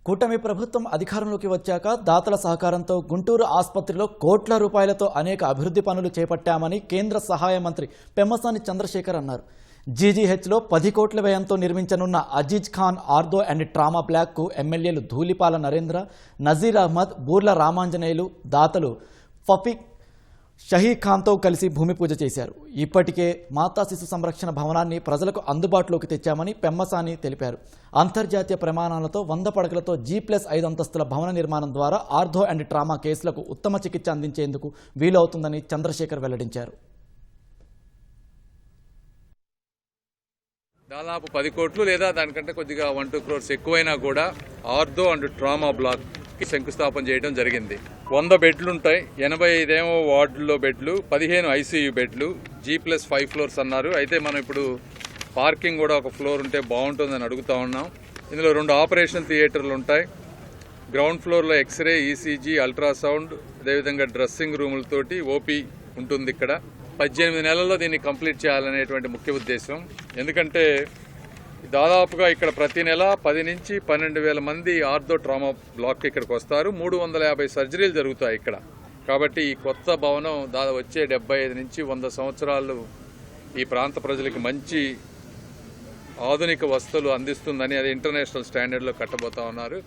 కూటమి ప్రభుత్వం అధికారంలోకి వచ్చాక దాతల సహకారంతో గుంటూరు ఆసుపత్రిలో కోట్ల రూపాయలతో అనేక అభివృద్ధి పనులు చేపట్టామని కేంద్ర సహాయ మంత్రి పెమ్మసాని చంద్రశేఖర్ అన్నారు. జీజీహెచ్లో 10 కోట్ల వ్యయంతో నిర్మించనున్న Aziz Khan ortho and trauma బ్లాక్కు ఎమ్మెల్యేలు ధూళిపాల నరేంద్ర, నజీర్ అహ్మద్, బూర్ల రామాంజనేయులు, దాతలు ఫఫీక్ షహీ ఖాన్తో కలిసి భూమి పూజ చేశారు. ఇప్పటికే మాతా శిశు సంరక్షణ భవనాన్ని ప్రజలకు అందుబాటులోకి తెచ్చామని పెమ్మసాని తెలిపారు. అంతర్జాతీయ ప్రమాణాలతో 100 పడకలతో G+5 అంతస్తుల భవన నిర్మాణం ద్వారా ఆర్థో అండ్ ట్రామా కేసులకు ఉత్తమ చికిత్స అందించేందుకు వీలవుతుందని చంద్రశేఖర్ వెల్లడించారు. దాదాపు 10 కోట్లు లేదా దానికంటే కొద్దిగా 1-2 crores ఎక్కువైనా కూడా ఆర్థో అండ్ ట్రామా బ్లాక్ శంకుస్థాపన చేయడం జరిగింది. 100 బెడ్లు ఉంటాయి, 85 ఏమో వార్డుల్లో బెడ్లు, 15 ICU బెడ్లు, G+5 ఫ్లోర్స్ అన్నారు. అయితే మనం ఇప్పుడు పార్కింగ్ కూడా ఒక ఫ్లోర్ ఉంటే బాగుంటుందని అడుగుతా ఉన్నాం. ఇందులో 2 ఆపరేషన్ థియేటర్లు ఉంటాయి. గ్రౌండ్ ఫ్లోర్లో ఎక్స్రే, ECG, అల్ట్రాసౌండ్, అదేవిధంగా డ్రెస్సింగ్ రూములతోటి ఓపీ ఉంటుంది. ఇక్కడ 18 నెలల్లో దీన్ని కంప్లీట్ చేయాలనేటువంటి ముఖ్య ఉద్దేశం. ఎందుకంటే దాదాపుగా ఇక్కడ ప్రతి నెల 10 నుంచి 12,000 మంది ఆర్థో ట్రామా బ్లాక్ ఇక్కడికి వస్తారు. 350 సర్జరీలు జరుగుతాయి ఇక్కడ. కాబట్టి ఈ కొత్త భవనం దాదాపు వచ్చే 75 నుంచి 100 సంవత్సరాలు ఈ ప్రాంత ప్రజలకి మంచి ఆధునిక వసతులు అందిస్తుందని, అది ఇంటర్నేషనల్ స్టాండర్డ్లో కట్టబోతా ఉన్నారు.